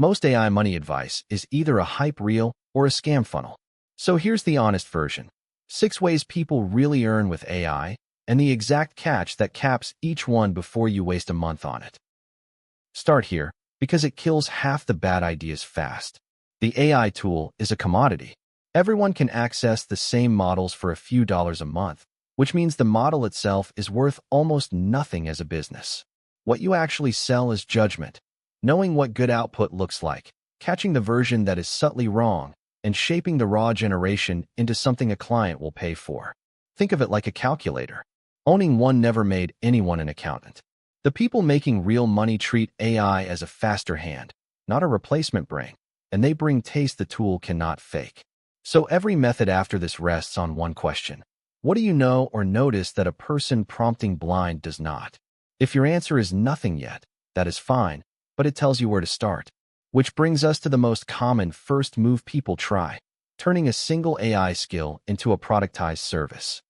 Most AI money advice is either a hype reel or a scam funnel. So here's the honest version. 6 ways people really earn with AI, and the exact catch that caps each one before you waste a month on it. Start here, because it kills half the bad ideas fast. The AI tool is a commodity. Everyone can access the same models for a few dollars a month, which means the model itself is worth almost nothing as a business. What you actually sell is judgment, knowing what good output looks like, catching the version that is subtly wrong, and shaping the raw generation into something a client will pay for. Think of it like a calculator. Owning one never made anyone an accountant. The people making real money treat AI as a faster hand, not a replacement brain, and they bring taste the tool cannot fake. So every method after this rests on one question. What do you know or notice that a person prompting blind does not? If your answer is nothing yet, that is fine, but it tells you where to start. Which brings us to the most common first move people try, turning a single AI skill into a productized service.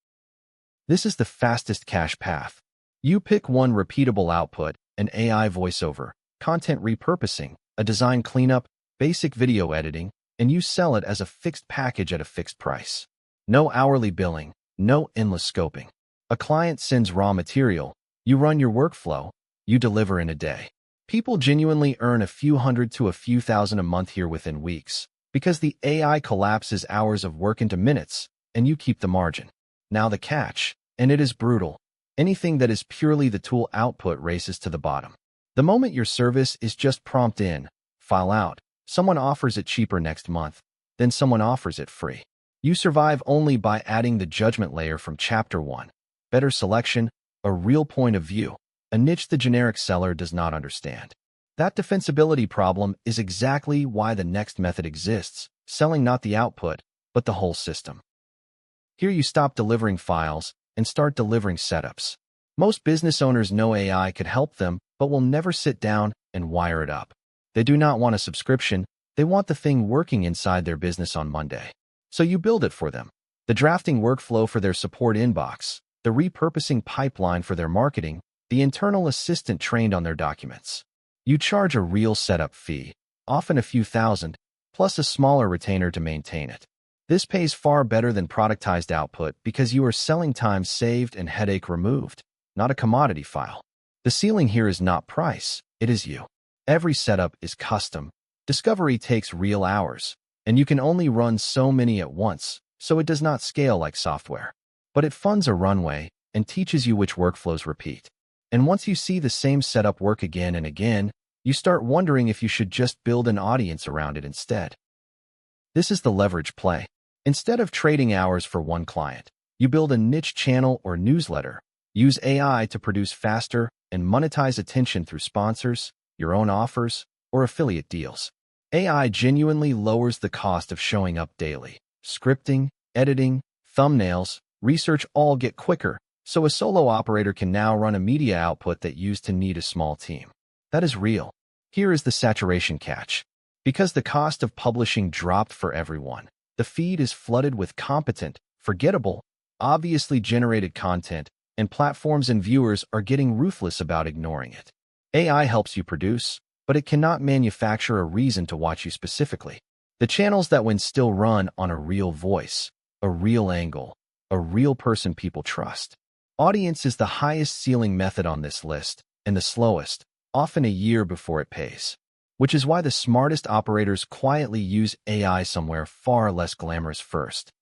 This is the fastest cash path. You pick one repeatable output, an AI voiceover, content repurposing, a design cleanup, basic video editing, and you sell it as a fixed package at a fixed price. No hourly billing, no endless scoping. A client sends raw material, you run your workflow, you deliver in a day. People genuinely earn a few hundred to a few thousand a month here within weeks, because the AI collapses hours of work into minutes, and you keep the margin. Now the catch, and it is brutal. Anything that is purely the tool output races to the bottom. The moment your service is just prompt in, file out, someone offers it cheaper next month, then someone offers it free. You survive only by adding the judgment layer from Chapter 1. Better selection, a real point of view, a niche the generic seller does not understand. That defensibility problem is exactly why the next method exists, selling not the output, but the whole system. Here you stop delivering files and start delivering setups. Most business owners know AI could help them, but will never sit down and wire it up. They do not want a subscription, they want the thing working inside their business on Monday. So you build it for them. The drafting workflow for their support inbox, the repurposing pipeline for their marketing, the internal assistant trained on their documents. You charge a real setup fee, often a few thousand, plus a smaller retainer to maintain it. This pays far better than productized output because you are selling time saved and headache removed, not a commodity file. The ceiling here is not price, it is you. Every setup is custom. Discovery takes real hours, and you can only run so many at once, so it does not scale like software. But it funds a runway and teaches you which workflows repeat. And once you see the same setup work again and again, you start wondering if you should just build an audience around it instead. This is the leverage play. Instead of trading hours for one client, you build a niche channel or newsletter, use AI to produce faster, and monetize attention through sponsors, your own offers, or affiliate deals. AI genuinely lowers the cost of showing up daily. Scripting, editing, thumbnails, research all get quicker, so a solo operator can now run a media output that used to need a small team. That is real. Here is the saturation catch. Because the cost of publishing dropped for everyone, the feed is flooded with competent, forgettable, obviously generated content, and platforms and viewers are getting ruthless about ignoring it. AI helps you produce, but it cannot manufacture a reason to watch you specifically. The channels that win still run on a real voice, a real angle, a real person people trust. Audience is the highest ceiling method on this list, and the slowest, often a year before it pays. Which is why the smartest operators quietly use AI somewhere far less glamorous first.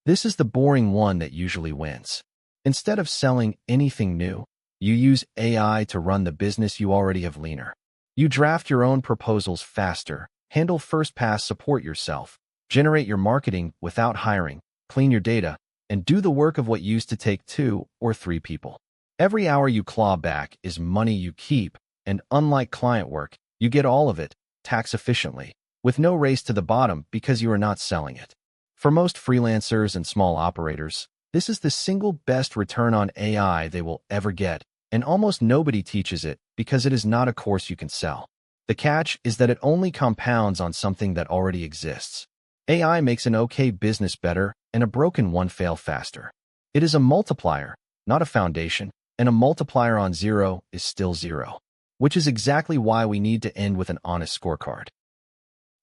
This is the boring one that usually wins. Instead of selling anything new, you use AI to run the business you already have leaner. You draft your own proposals faster, handle first-pass support yourself, generate your marketing without hiring, clean your data, and do the work of what used to take 2 or 3 people. Every hour you claw back is money you keep, and unlike client work, you get all of it, tax efficiently, with no race to the bottom because you are not selling it. For most freelancers and small operators, this is the single best return on AI they will ever get, and almost nobody teaches it because it is not a course you can sell. The catch is that it only compounds on something that already exists. AI makes an okay business better and a broken one fail faster. It is a multiplier, not a foundation, and a multiplier on 0 is still 0. which is exactly why we need to end with an honest scorecard.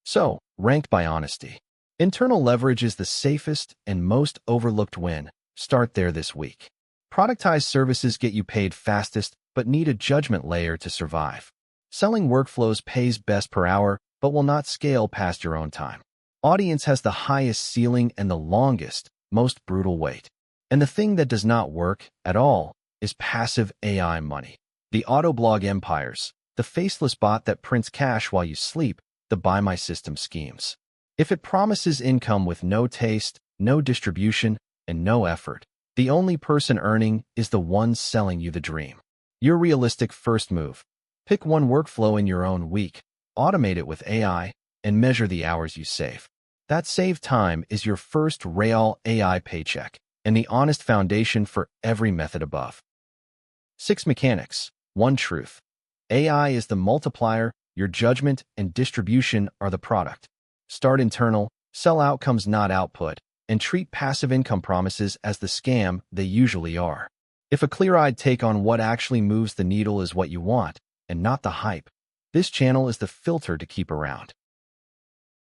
So, ranked by honesty. Internal leverage is the safest and most overlooked win. Start there this week. Productized services get you paid fastest, but need a judgment layer to survive. Selling workflows pays best per hour, but will not scale past your own time. Audience has the highest ceiling and the longest, most brutal wait. And the thing that does not work at all is passive AI money. The autoblog empires, the faceless bot that prints cash while you sleep, the buy my system schemes. If it promises income with no taste, no distribution, and no effort, the only person earning is the one selling you the dream. Your realistic first move. Pick one workflow in your own week, automate it with AI, and measure the hours you save. That saved time is your first real AI paycheck and the honest foundation for every method above. 6 mechanics, 1 truth. AI is the multiplier, your judgment and distribution are the product. Start internal, sell outcomes not output, and treat passive income promises as the scam they usually are. If a clear-eyed take on what actually moves the needle is what you want, and not the hype, this channel is the filter to keep around.